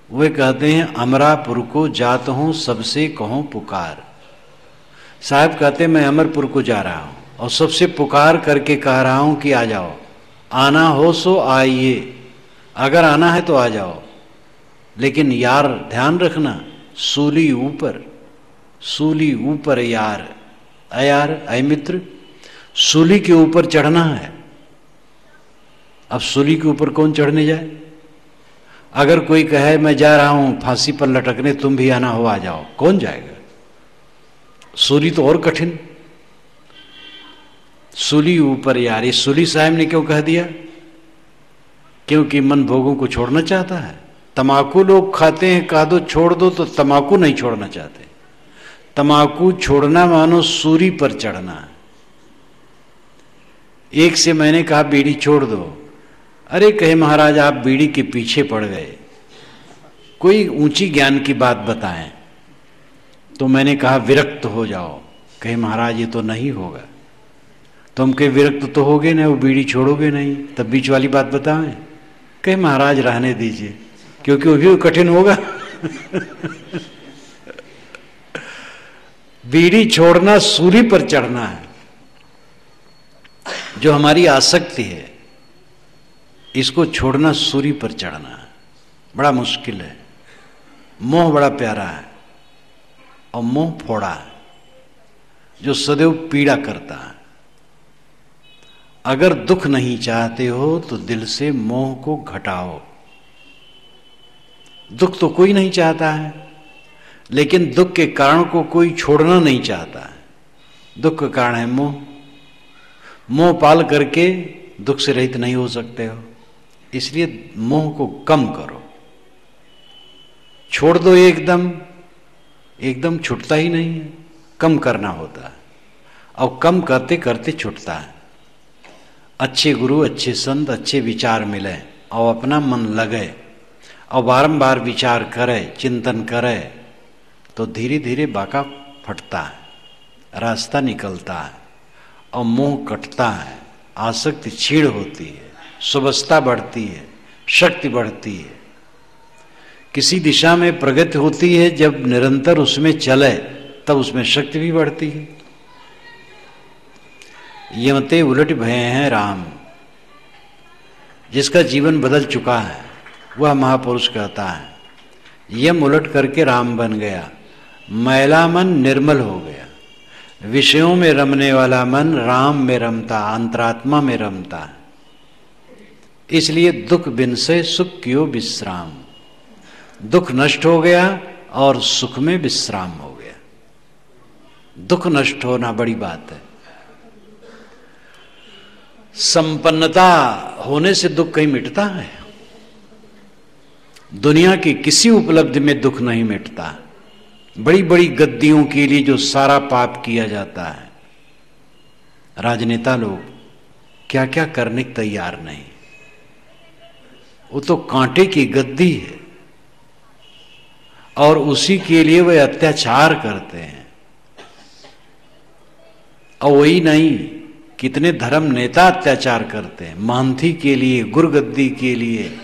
वे कहते हैं अमरापुर को जात हूं सबसे कहूं पुकार। साहब कहते मैं अमरपुर को जा रहा हूं और सबसे पुकार करके कह रहा हूं कि आ जाओ, आना हो सो आइए, अगर आना है तो आ जाओ, लेकिन यार ध्यान रखना सूली ऊपर, सूली ऊपर यार। यार अय मित्र, सूली के ऊपर चढ़ना है। अब सूली के ऊपर कौन चढ़ने जाए? अगर कोई कहे मैं जा रहा हूं फांसी पर लटकने, तुम भी आना हो आ जाओ, कौन जाएगा? सूली तो और कठिन। सूली ऊपर यार, ये सूली साहब ने क्यों कह दिया? क्योंकि मन भोगों को छोड़ना चाहता है। तमाकू लोग खाते हैं, कह दो छोड़ दो तो तमाकू नहीं छोड़ना चाहते। तमाकू छोड़ना मानो सूली पर चढ़ना है। एक से मैंने कहा बीड़ी छोड़ दो, अरे कहे महाराज आप बीड़ी के पीछे पड़ गए, कोई ऊंची ज्ञान की बात बताएं। तो मैंने कहा विरक्त हो जाओ। कहे महाराज ये तो नहीं होगा। तो हम कहे विरक्त तो होगे ना, वो बीड़ी छोड़ोगे नहीं, तब बीच वाली बात बताएं। कहे महाराज रहने दीजिए, क्योंकि वो भी कठिन होगा। बीड़ी छोड़ना सूली पर चढ़ना है। जो हमारी आसक्ति है इसको छोड़ना सूली पर चढ़ना है, बड़ा मुश्किल है। मोह बड़ा प्यारा है और मोह फोड़ा है जो सदैव पीड़ा करता है। अगर दुख नहीं चाहते हो तो दिल से मोह को घटाओ। दुख तो कोई नहीं चाहता है, लेकिन दुख के कारण को कोई छोड़ना नहीं चाहता है। दुख का कारण है मोह। मोह पाल करके दुख से रहित नहीं हो सकते हो, इसलिए मोह को कम करो। छोड़ दो एकदम, एकदम छूटता ही नहीं है, कम करना होता है और कम करते करते छूटता है। अच्छे गुरु, अच्छे संत, अच्छे विचार मिले और अपना मन लगे और बारंबार विचार करे, चिंतन करे, तो धीरे धीरे बाका फटता है, रास्ता निकलता है और मोह कटता है, आसक्ति छीड़ होती है, सुबस्ता बढ़ती है, शक्ति बढ़ती है। किसी दिशा में प्रगति होती है जब निरंतर उसमें चले, तब उसमें शक्ति भी बढ़ती है। यमते उलट भये हैं राम। जिसका जीवन बदल चुका है वह महापुरुष कहता है, यम उलट करके राम बन गया, मैला मन निर्मल हो गया। विषयों में रमने वाला मन राम में रमता, अंतरात्मा में रमता है। इसलिए दुख बिन से सुख कियो विश्राम। दुख नष्ट हो गया और सुख में विश्राम हो गया। दुख नष्ट होना बड़ी बात है। संपन्नता होने से दुख कहीं मिटता है? दुनिया की किसी उपलब्धि में दुख नहीं मिटता। बड़ी बड़ी गद्दियों के लिए जो सारा पाप किया जाता है, राजनेता लोग क्या क्या करने को तैयार नहीं। वो तो कांटे की गद्दी है और उसी के लिए वे अत्याचार करते हैं। और वही नहीं, कितने धर्म नेता अत्याचार करते हैं। मांथी के लिए, गुरगद्दी के लिए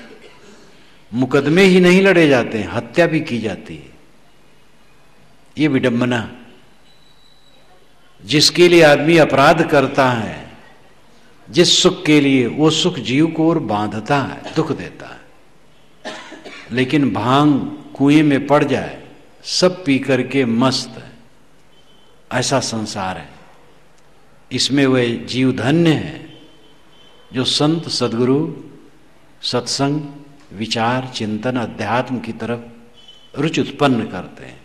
मुकदमे ही नहीं लड़े जाते हैं, हत्या भी की जाती है। ये विडंबना। जिसके लिए आदमी अपराध करता है, जिस सुख के लिए, वो सुख जीव को और बांधता है, दुख देता है। लेकिन भांग कुएं में पड़ जाए, सब पी करके मस्त है, ऐसा संसार है। इसमें वे जीव धन्य है जो संत, सदगुरु, सत्संग, विचार, चिंतन, अध्यात्म की तरफ रुचि उत्पन्न करते हैं।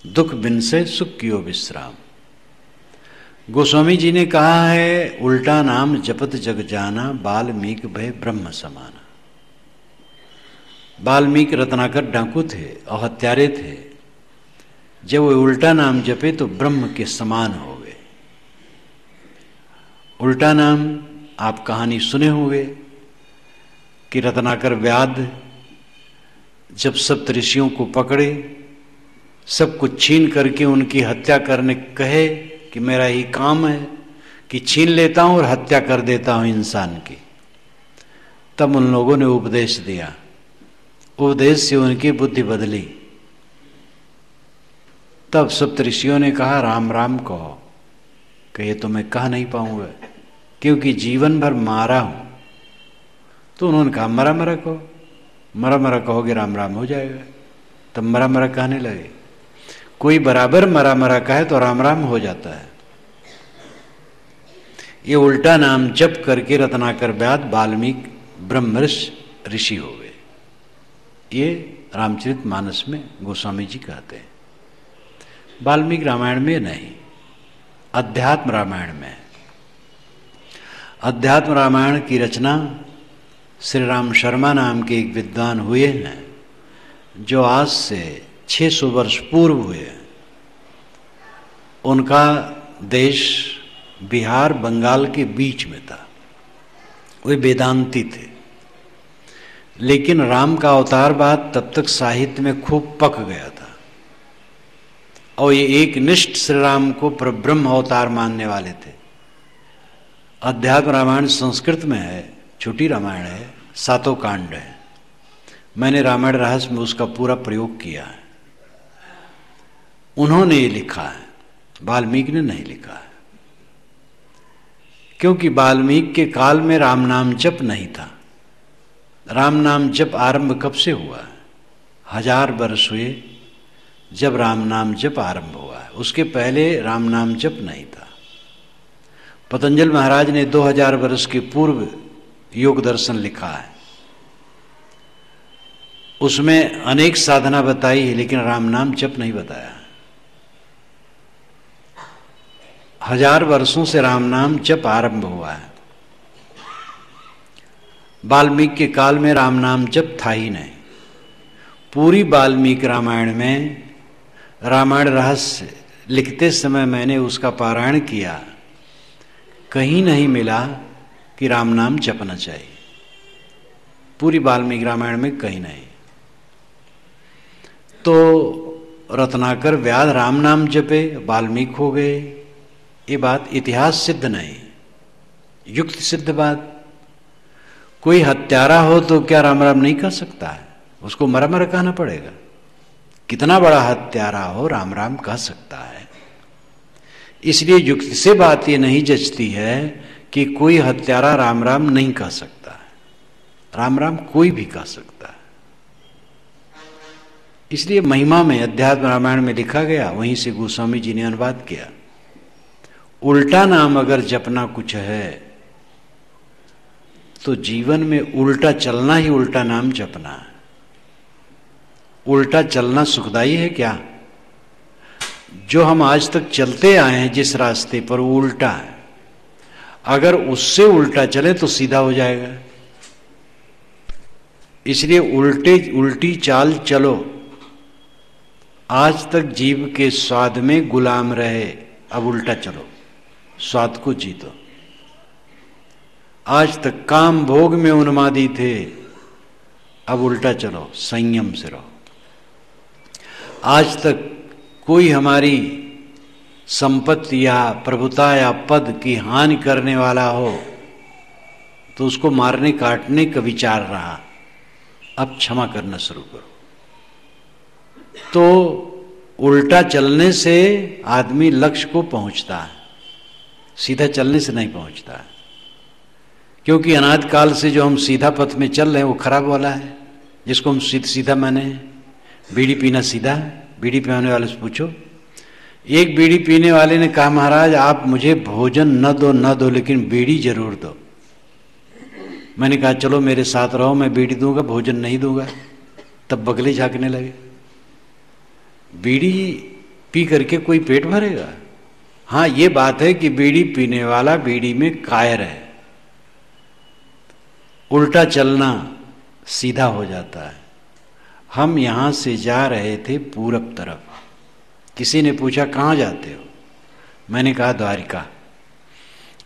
दुख बिन से सुख कियो विश्राम। गोस्वामी जी ने कहा है, उल्टा नाम जपत जग जाना, बाल्मीकि भय ब्रह्म समाना। बाल्मीकि रत्नाकर डाकू थे और हत्यारे थे। जब वो उल्टा नाम जपे तो ब्रह्म के समान हो गए। उल्टा नाम आप कहानी सुने होंगे कि रत्नाकर व्याध जब सप्त ऋषियों को पकड़े, सब कुछ छीन करके उनकी हत्या करने कहे कि मेरा ही काम है कि छीन लेता हूं और हत्या कर देता हूं इंसान की। तब उन लोगों ने उपदेश दिया, उपदेश से उनकी बुद्धि बदली। तब सप्तऋषियों ने कहा राम राम कहो, कि ये तो मैं कह नहीं पाऊंगा क्योंकि जीवन भर मारा हूं। तो उन्होंने कहा मरा मरा कहो, मरा मरा कहोगे राम राम हो जाएगा। तब मरा मरा कहने लगे। कोई बराबर मरा मरा कहे तो राम राम हो जाता है। ये उल्टा नाम जप करके रत्नाकर व्यास वाल्मीकि ब्रह्म ऋषि हो गए। ये रामचरित मानस में गोस्वामी जी कहते हैं, वाल्मीकि रामायण में नहीं, अध्यात्म रामायण में। अध्यात्म रामायण की रचना श्री राम शर्मा नाम के एक विद्वान हुए हैं, जो आज से 600 वर्ष पूर्व हुए। उनका देश बिहार बंगाल के बीच में था। वे वेदांती थे, लेकिन राम का अवतार बाद तब तक साहित्य में खूब पक गया था और ये एक निष्ठ श्री राम को ब्रह्म अवतार मानने वाले थे। अध्यात्म रामायण संस्कृत में है, छोटी रामायण है, 7 कांड है। मैंने रामायण रहस्य में उसका पूरा प्रयोग किया है। उन्होंने ये लिखा है, वाल्मीकि ने नहीं लिखा है, क्योंकि वाल्मीकि के काल में राम नाम जप नहीं था। राम नाम जप आरंभ कब से हुआ? 1000 वर्ष हुए जब राम नाम जप आरंभ हुआ है। उसके पहले राम नाम जप नहीं था। पतंजल महाराज ने 2000 वर्ष के पूर्व योग दर्शन लिखा है, उसमें अनेक साधना बताई है, लेकिन राम नाम जप नहीं बताया। 1000 वर्षों से राम नाम जप आरंभ हुआ है। वाल्मीकि के काल में राम नाम जप था ही नहीं। पूरी वाल्मीकि रामायण में रामायण रहस्य लिखते समय मैंने उसका पारायण किया, कहीं नहीं मिला कि राम नाम जपना चाहिए। पूरी वाल्मीकि रामायण में कहीं नहीं। तो रत्नाकर व्यास राम नाम जपे, वाल्मीकि हो गए, ये बात इतिहास सिद्ध नहीं, युक्ति सिद्ध बात। कोई हत्यारा हो तो क्या राम राम नहीं कह सकता है? उसको मरा मरा कहना पड़ेगा। कितना बड़ा हत्यारा हो राम राम कह सकता है। इसलिए युक्ति से बात ये नहीं जचती है कि कोई हत्यारा राम राम नहीं कह सकता है। राम राम कोई भी कह सकता है। इसलिए महिमा में अध्यात्म रामायण में लिखा गया, वहीं से गोस्वामी जी ने अनुवाद किया। उल्टा नाम अगर जपना कुछ है तो जीवन में उल्टा चलना ही उल्टा नाम जपना है। उल्टा चलना सुखदाई है क्या? जो हम आज तक चलते आए हैं जिस रास्ते पर, वो उल्टा है। अगर उससे उल्टा चले तो सीधा हो जाएगा। इसलिए उल्टी चाल चलो। आज तक जीव के स्वाद में गुलाम रहे, अब उल्टा चलो, स्वाद को जीतो। आज तक काम भोग में उन्मादी थे, अब उल्टा चलो, संयम से रहो। आज तक कोई हमारी संपत्ति या प्रभुता या पद की हानि करने वाला हो तो उसको मारने काटने का विचार रहा, अब क्षमा करना शुरू करो। तो उल्टा चलने से आदमी लक्ष्य को पहुंचता है, सीधा चलने से नहीं पहुंचता है। क्योंकि अनाद काल से जो हम सीधा पथ में चल रहे हैं वो खराब वाला है, जिसको हम सीधा माने हैं। बीड़ी पीना सीधा है? बीड़ी पीने वाले से पूछो। एक बीड़ी पीने वाले ने कहा, महाराज आप मुझे भोजन न दो लेकिन बीड़ी जरूर दो। मैंने कहा चलो मेरे साथ रहो, मैं बीड़ी दूंगा, भोजन नहीं दूंगा। तब बगले झांकने लगे। बीड़ी पी करके कोई पेट भरेगा? हाँ, ये बात है कि बीड़ी पीने वाला बीड़ी में कायर है। उल्टा चलना सीधा हो जाता है। हम यहां से जा रहे थे पूरब तरफ। किसी ने पूछा कहां जाते हो? मैंने कहा द्वारिका।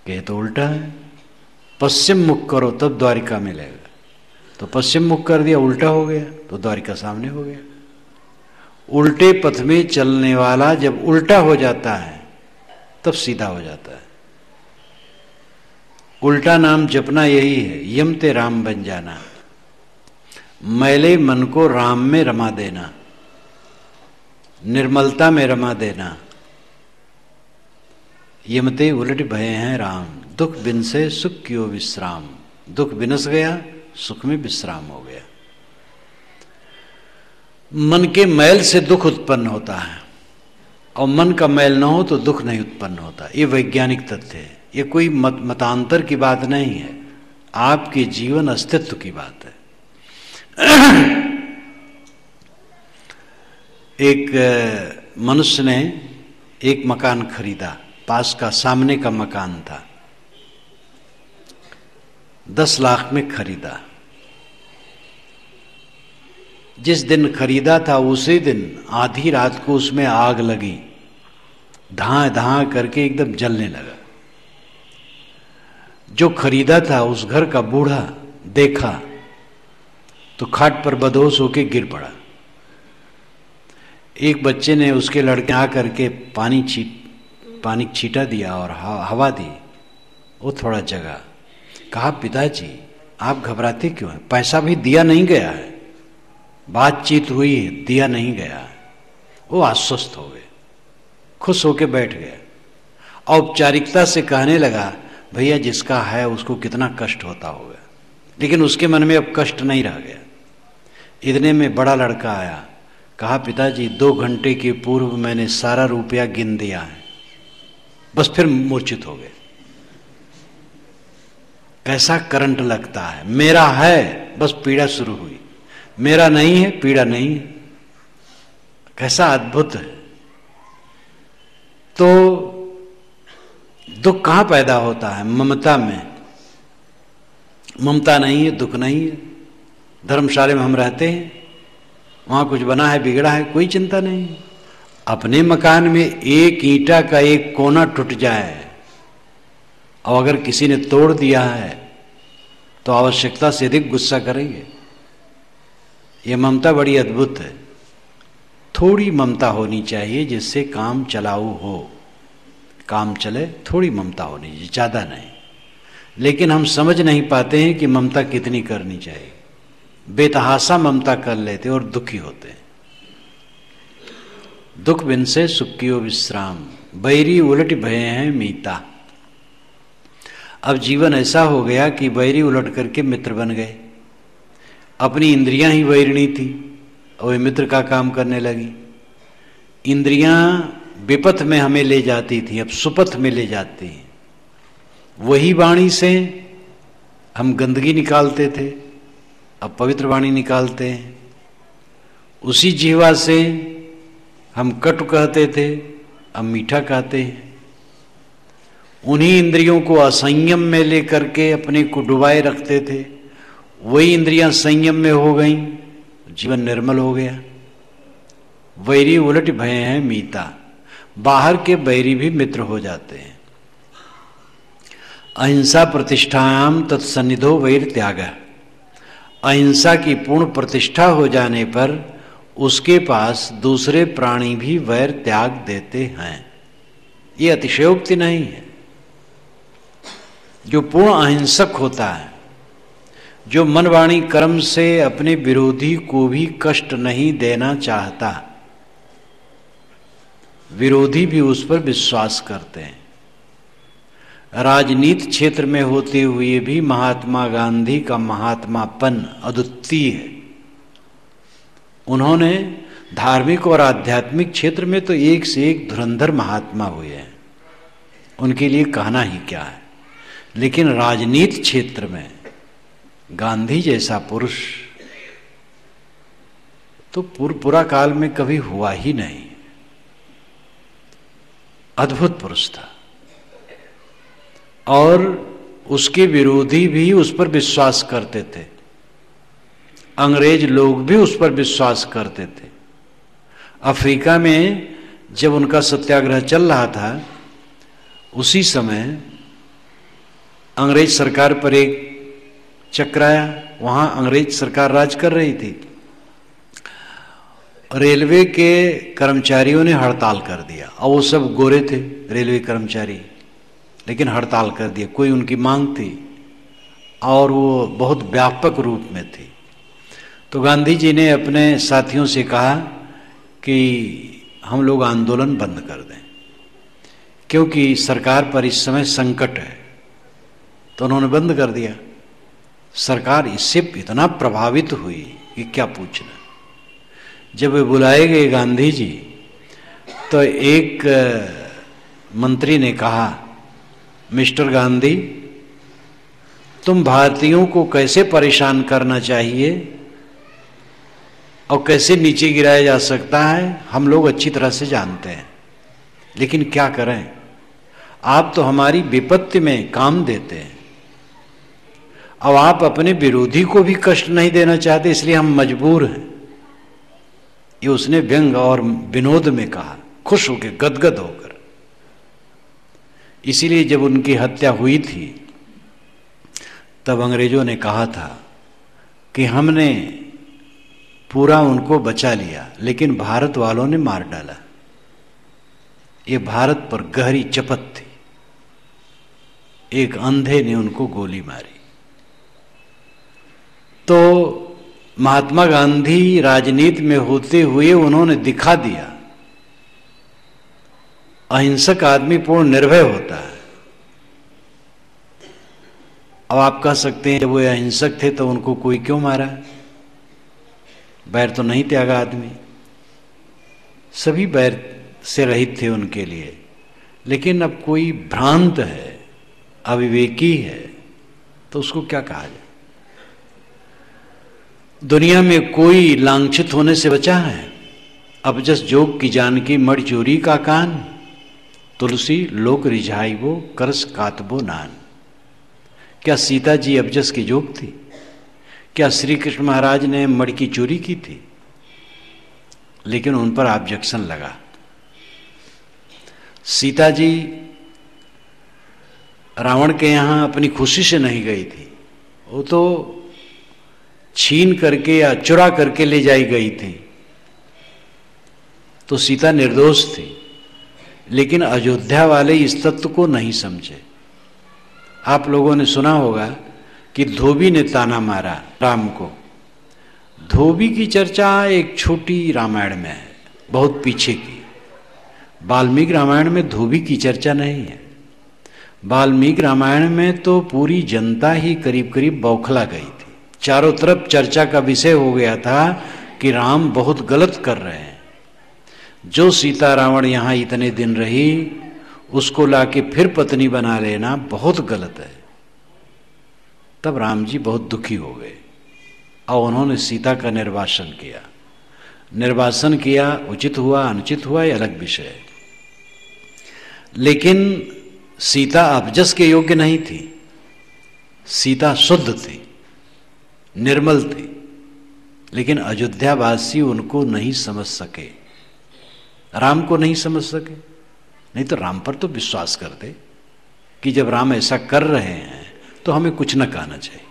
कहे तो उल्टा है, पश्चिम मुख करो तब द्वारिका मिलेगा। तो पश्चिम मुख कर दिया, उल्टा हो गया, तो द्वारिका सामने हो गया। उल्टे पथ में चलने वाला जब उल्टा हो जाता है तब सीधा हो जाता है। उल्टा नाम जपना यही है, यम ते राम बन जाना। मैले मन को राम में रमा देना, निर्मलता में रमा देना। यमते उलट भये हैं राम, दुख बिन से सुख कियो विश्राम। दुख बिनस गया, सुख में विश्राम हो गया। मन के मैल से दुख उत्पन्न होता है, और मन का मैल न हो तो दुख नहीं उत्पन्न होता। ये वैज्ञानिक तथ्य है, ये कोई मतांतर की बात नहीं है, आपके जीवन अस्तित्व की बात है। एक मनुष्य ने एक मकान खरीदा, पास का सामने का मकान था, 10 लाख में खरीदा। जिस दिन खरीदा था उसी दिन आधी रात को उसमें आग लगी, धां धां करके एकदम जलने लगा। जो खरीदा था उस घर का बूढ़ा देखा तो खाट पर बदहोश होके गिर पड़ा। एक बच्चे ने उसके लड़के आकर के पानी छीटा दिया और हवा दी, वो थोड़ा जगा। कहा, पिताजी आप घबराते क्यों हैं? पैसा भी दिया नहीं गया है, बातचीत हुई है, दिया नहीं गया है। वो आश्वस्त हो गए, खुश होके बैठ गए। औपचारिकता से कहने लगा, भैया जिसका है उसको कितना कष्ट होता होगा, लेकिन उसके मन में अब कष्ट नहीं रह गया। इतने में बड़ा लड़का आया, कहा, पिताजी 2 घंटे के पूर्व मैंने सारा रुपया गिन दिया है। बस फिर मूर्छित हो गए। कैसा करंट लगता है, मेरा है, बस पीड़ा शुरू हुई, मेरा नहीं है, पीड़ा नहीं है। कैसा अद्भुत है। तो दुख कहां पैदा होता है? ममता में। ममता नहीं है, दुख नहीं है। धर्मशाला में हम रहते हैं, वहां कुछ बना है, बिगड़ा है, कोई चिंता नहीं। अपने मकान में एक ईंटा का एक कोना टूट जाए और अगर किसी ने तोड़ दिया है तो आवश्यकता से अधिक गुस्सा करेंगे। ये ममता बड़ी अद्भुत है। थोड़ी ममता होनी चाहिए जिससे काम चलाऊ हो, काम चले, थोड़ी ममता होनी चाहिए, ज्यादा नहीं। लेकिन हम समझ नहीं पाते हैं कि ममता कितनी करनी चाहिए। बेतहासा ममता कर लेते और दुखी होते। दुख बिन से सुख कियो विश्राम, बैरी उलट भये हैं मीता। अब जीवन ऐसा हो गया कि बैरी उलट करके मित्र बन गए। अपनी इंद्रियां ही वैरिणी थी और वे मित्र का काम करने लगी। इंद्रियां विपथ में हमें ले जाती थी, अब सुपथ में ले जाती हैं। वही वाणी से हम गंदगी निकालते थे, अब पवित्र वाणी निकालते हैं। उसी जीवा से हम कटु कहते थे, अब मीठा कहते हैं। उन्हीं इंद्रियों को असंयम में लेकर के अपने को डुबाए रखते थे, वही इंद्रियां संयम में हो गईं, जीवन निर्मल हो गया। वैरी उलट भये हैं मीता। बाहर के बैरी भी मित्र हो जाते हैं। अहिंसा प्रतिष्ठायाम तत्सन्निधो वैर त्याग। अहिंसा की पूर्ण प्रतिष्ठा हो जाने पर उसके पास दूसरे प्राणी भी वैर त्याग देते हैं। ये अतिशयोक्ति नहीं है। जो पूर्ण अहिंसक होता है, जो मन वाणी कर्म से अपने विरोधी को भी कष्ट नहीं देना चाहता, विरोधी भी उस पर विश्वास करते हैं। राजनीति क्षेत्र में होते हुए भी महात्मा गांधी का महात्मापन अद्वितीय है। उन्होंने धार्मिक और आध्यात्मिक क्षेत्र में तो एक से एक धुरंधर महात्मा हुए हैं, उनके लिए कहना ही क्या है। लेकिन राजनीति क्षेत्र में गांधी जैसा पुरुष तो पूरा काल में कभी हुआ ही नहीं। अद्भुत पुरुष था और उसके विरोधी भी उस पर विश्वास करते थे। अंग्रेज लोग भी उस पर विश्वास करते थे। अफ्रीका में जब उनका सत्याग्रह चल रहा था, उसी समय अंग्रेज सरकार पर एक चक्र आया। वहां अंग्रेज सरकार राज कर रही थी। रेलवे के कर्मचारियों ने हड़ताल कर दिया, और वो सब गोरे थे रेलवे कर्मचारी, लेकिन हड़ताल कर दिया। कोई उनकी मांग थी और वो बहुत व्यापक रूप में थी। तो गांधी जी ने अपने साथियों से कहा कि हम लोग आंदोलन बंद कर दें, क्योंकि सरकार पर इस समय संकट है। तो उन्होंने बंद कर दिया। सरकार इससे इतना प्रभावित हुई कि क्या पूछना। जब वे बुलाए गए गांधी जी, तो एक मंत्री ने कहा, मिस्टर गांधी, तुम भारतीयों को कैसे परेशान करना चाहिए और कैसे नीचे गिराया जा सकता है हम लोग अच्छी तरह से जानते हैं, लेकिन क्या करें, आप तो हमारी विपत्ति में काम देते हैं। अब आप अपने विरोधी को भी कष्ट नहीं देना चाहते, इसलिए हम मजबूर हैं। ये उसने व्यंग और विनोद में कहा, खुश होकर, गदगद होकर। इसीलिए जब उनकी हत्या हुई थी तब अंग्रेजों ने कहा था कि हमने पूरा उनको बचा लिया, लेकिन भारत वालों ने मार डाला। ये भारत पर गहरी चपत थी। एक अंधे ने उनको गोली मारी। तो महात्मा गांधी राजनीति में होते हुए उन्होंने दिखा दिया, अहिंसक आदमी पूर्ण निर्भय होता है। अब आप कह सकते हैं जब वो अहिंसक थे तो उनको कोई क्यों मारा? बैर तो नहीं त्यागा आदमी, सभी बैर से रहित थे उनके लिए। लेकिन अब कोई भ्रांत है, अविवेकी है, तो उसको क्या कहा जाए? दुनिया में कोई लांछित होने से बचा है? अब जस जोग की जानकी मड़ चोरी का कान, तुलसी लोक रिझाइबो करस कातबो नान। क्या सीता जी अबजस की जोग थी? क्या श्री कृष्ण महाराज ने मड़ की चोरी की थी? लेकिन उन पर ऑब्जेक्शन लगा। सीता जी रावण के यहां अपनी खुशी से नहीं गई थी, वो तो छीन करके या चुरा करके ले जाई गई थी। तो सीता निर्दोष थी, लेकिन अयोध्या वाले इस तत्व को नहीं समझे। आप लोगों ने सुना होगा कि धोबी ने ताना मारा राम को। धोबी की चर्चा एक छोटी रामायण में है, बहुत पीछे की। वाल्मीकि रामायण में धोबी की चर्चा नहीं है। वाल्मीकि रामायण में तो पूरी जनता ही करीब करीब बौखला गई थी। चारों तरफ चर्चा का विषय हो गया था कि राम बहुत गलत कर रहे हैं। जो सीता रावण यहां इतने दिन रही, उसको लाके फिर पत्नी बना लेना बहुत गलत है। तब राम जी बहुत दुखी हो गए और उन्होंने सीता का निर्वासन किया। निर्वासन किया, उचित हुआ अनुचित हुआ ये अलग विषय है। लेकिन सीता अबजस के योग्य नहीं थी। सीता शुद्ध थी, निर्मल थी, लेकिन अयोध्यावासी उनको नहीं समझ सके, राम को नहीं समझ सके। नहीं तो राम पर तो विश्वास करते कि जब राम ऐसा कर रहे हैं तो हमें कुछ न कहना चाहिए।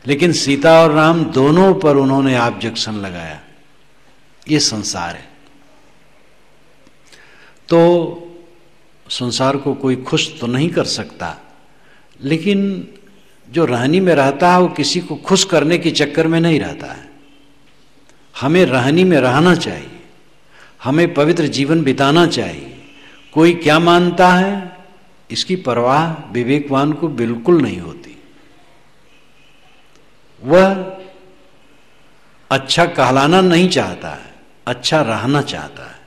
लेकिन सीता और राम दोनों पर उन्होंने ऑब्जेक्शन लगाया। ये संसार है, तो संसार को कोई खुश तो नहीं कर सकता, लेकिन जो रहनी में रहता है वो किसी को खुश करने के चक्कर में नहीं रहता है। हमें रहनी में रहना चाहिए, हमें पवित्र जीवन बिताना चाहिए। कोई क्या मानता है इसकी परवाह विवेकवान को बिल्कुल नहीं होती। वह अच्छा कहलाना नहीं चाहता है, अच्छा रहना चाहता है।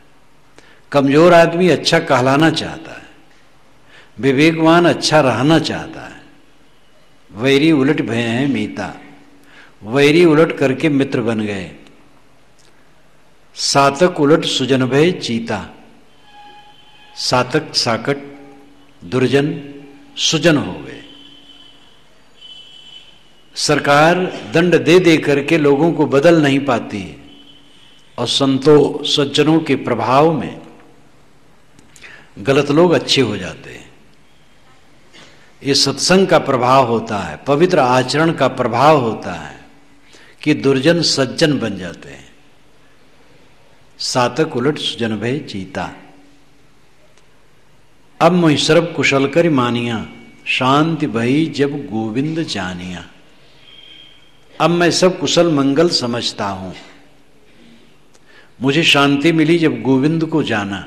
कमजोर आदमी अच्छा कहलाना चाहता है, विवेकवान अच्छा रहना चाहता है। वैरी उलट भय हैं मीता, वैरी उलट करके मित्र बन गए। सातक उलट सुजन भय चीता, सातक साकट दुर्जन सुजन हो गए। सरकार दंड दे दे करके लोगों को बदल नहीं पाती है, और संतों सज्जनों के प्रभाव में गलत लोग अच्छे हो जाते हैं। ये सत्संग का प्रभाव होता है, पवित्र आचरण का प्रभाव होता है कि दुर्जन सज्जन बन जाते हैं। सातक उलट सुजन भय चीता। अब मोहि सर्व कुशल कर मानिया, शांति भई जब गोविंद जानिया। अब मैं सब कुशल मंगल समझता हूं। मुझे शांति मिली जब गोविंद को जाना।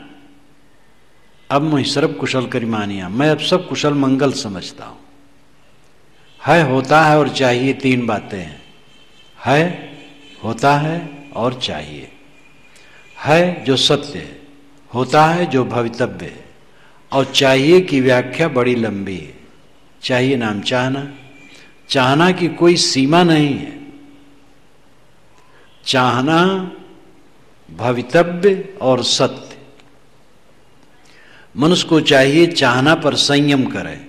अब मैं सर्व कुशल करिमानिया, मैं अब सब कुशल मंगल समझता हूं। है, होता है और चाहिए, तीन बातें हैं। है, होता है और चाहिए। है जो सत्य है, होता है जो भवितव्य है, और चाहिए की व्याख्या बड़ी लंबी है। चाहिए नाम चाहना, चाहना की कोई सीमा नहीं है। चाहना, भवितव्य और सत्य। मनुष्य को चाहिए चाहना पर संयम करे,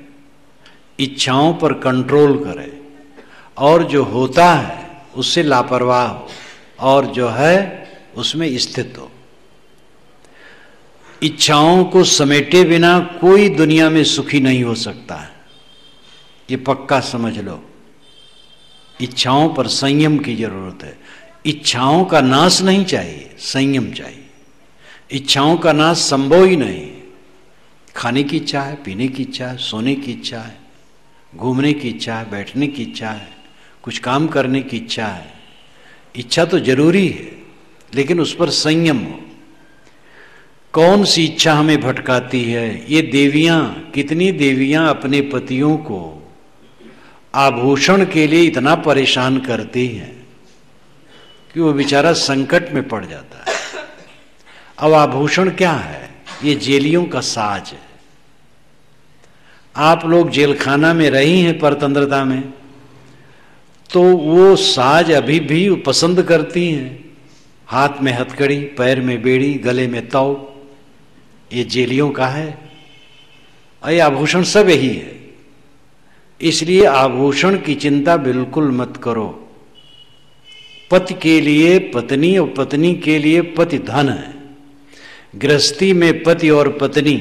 इच्छाओं पर कंट्रोल करे, और जो होता है उससे लापरवाह हो, और जो है उसमें स्थित हो। इच्छाओं को समेटे बिना कोई दुनिया में सुखी नहीं हो सकता है, ये पक्का समझ लो। इच्छाओं पर संयम की जरूरत है। इच्छाओं का नाश नहीं चाहिए, संयम चाहिए। इच्छाओं का नाश संभव ही नहीं। खाने की इच्छा है, पीने की इच्छा है, सोने की इच्छा है, घूमने की इच्छा है, बैठने की इच्छा है, कुछ काम करने की इच्छा है। इच्छा तो जरूरी है, लेकिन उस पर संयम हो। कौन सी इच्छा हमें भटकाती है? ये देवियां, कितनी देवियां अपने पतियों को आभूषण के लिए इतना परेशान करती हैं कि वो बेचारा संकट में पड़ जाता है। अब आभूषण क्या है? ये जेलियों का साज है। आप लोग जेलखाना में रही हैं परतंत्रता में, तो वो साज अभी भी पसंद करती हैं। हाथ में हथकड़ी, पैर में बेड़ी, गले में तौ, ये जेलियों का है। और ये आभूषण सब यही है। इसलिए आभूषण की चिंता बिल्कुल मत करो। पति के लिए पत्नी और पत्नी के लिए पति धन है। गृहस्थी में पति और पत्नी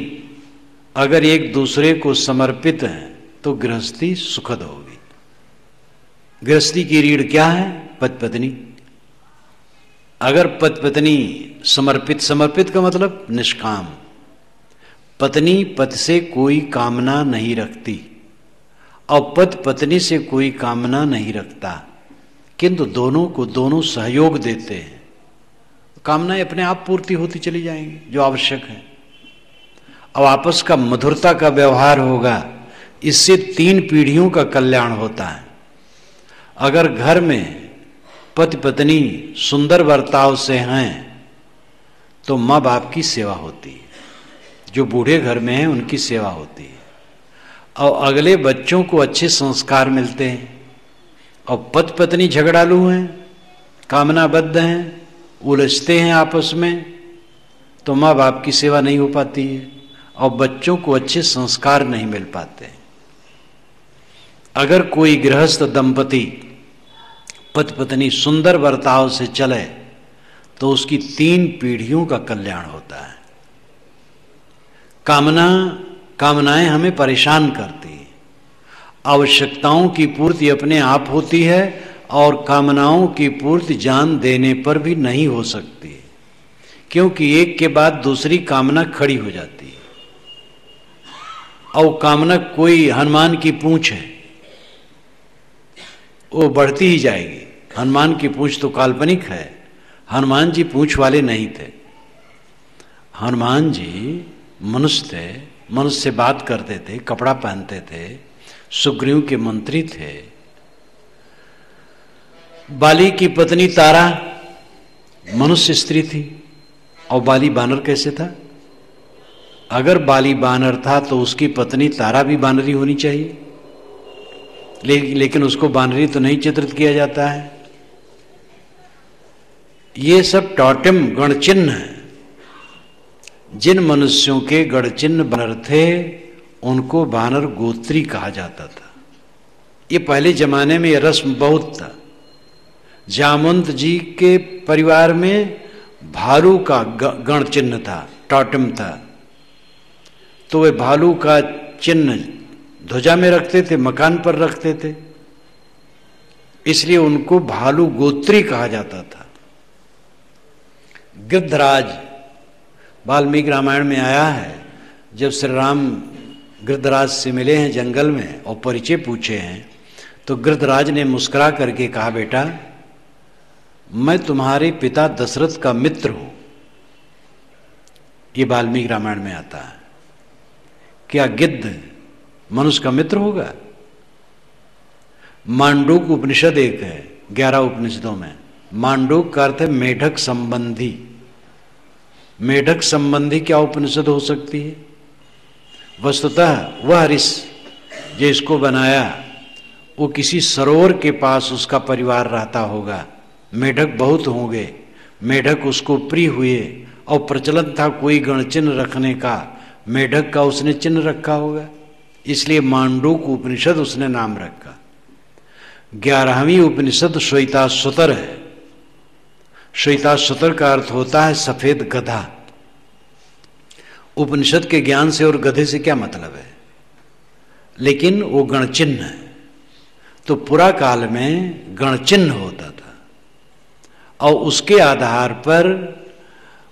अगर एक दूसरे को समर्पित हैं तो गृहस्थी सुखद होगी। गृहस्थी की रीढ़ क्या है? पति पत्नी। अगर पति पत्नी समर्पित, समर्पित का मतलब निष्काम, पत्नी पति से कोई कामना नहीं रखती और पति पत्नी से कोई कामना नहीं रखता, किंतु दोनों को दोनों सहयोग देते हैं, कामनाएं अपने आप पूर्ति होती चली जाएंगी जो आवश्यक है। अब आपस का मधुरता का व्यवहार होगा, इससे 3 पीढ़ियों का कल्याण होता है। अगर घर में पति पत्नी सुंदर बर्ताव से हैं तो माँ बाप की सेवा होती है, जो बूढ़े घर में हैं उनकी सेवा होती है, और अगले बच्चों को अच्छे संस्कार मिलते हैं। और पति पत्नी झगड़ालू हैं, कामनाबद्ध हैं, उलझते हैं आपस में, तो माँ बाप की सेवा नहीं हो पाती है और बच्चों को अच्छे संस्कार नहीं मिल पाते। अगर कोई गृहस्थ दंपति पति पत्नी सुंदर बर्ताव से चले तो उसकी 3 पीढ़ियों का कल्याण होता है। कामनाएं हमें परेशान करती हैं। आवश्यकताओं की पूर्ति अपने आप होती है और कामनाओं की पूर्ति जान देने पर भी नहीं हो सकती, क्योंकि एक के बाद दूसरी कामना खड़ी हो जाती है। और कामना कोई हनुमान की पूंछ है, वो बढ़ती ही जाएगी। हनुमान की पूंछ तो काल्पनिक है, हनुमान जी पूंछ वाले नहीं थे। हनुमान जी मनुष्य थे, मनुष्य से बात करते थे, कपड़ा पहनते थे, सुग्रीव के मंत्री थे। बाली की पत्नी तारा मनुष्य स्त्री थी, और बाली बानर कैसे था? अगर बाली बानर था तो उसकी पत्नी तारा भी बानरी होनी चाहिए, लेकिन उसको बानरी तो नहीं चित्रित किया जाता है। ये सब टॉटेम गणचिन्ह है। जिन मनुष्यों के गणचिन्ह बानर थे उनको बानर गोत्री कहा जाता था। ये पहले जमाने में ये रस्म बहुत था। जामवंत जी के परिवार में भालू का गण चिन्ह था, टॉटेम था, तो वे भालू का चिन्ह ध्वजा में रखते थे, मकान पर रखते थे, इसलिए उनको भालू गोत्री कहा जाता था। गिद्धराज वाल्मीकि रामायण में आया है, जब श्री राम गिद्धराज से मिले हैं जंगल में और परिचय पूछे हैं, तो गृधराज ने मुस्कुरा करके कहा, बेटा मैं तुम्हारे पिता दशरथ का मित्र हूं। ये वाल्मीकि रामायण में आता है। क्या गिद्ध मनुष्य का मित्र होगा? मांडूक उपनिषद एक है 11 उपनिषदों में। मांडूक का अर्थ है मेढक संबंधी। मेढक संबंधी क्या उपनिषद हो सकती है? वस्तुतः वह ऋषि जो इसको बनाया वो किसी सरोवर के पास उसका परिवार रहता होगा, मेढक बहुत होंगे, मेढक उसको प्रिय हुए और प्रचलन था कोई गणचिन्ह रखने का, मेढक का उसने चिन्ह रखा होगा, इसलिए मांडूक उपनिषद उसने नाम रखा। 11वीं उपनिषद श्वेताश्वतर है। श्वेताश्वतर का अर्थ होता है सफेद गधा। उपनिषद के ज्ञान से और गधे से क्या मतलब है? लेकिन वो गणचिन्ह है। तो पुरा काल में गणचिन्ह होता था और उसके आधार पर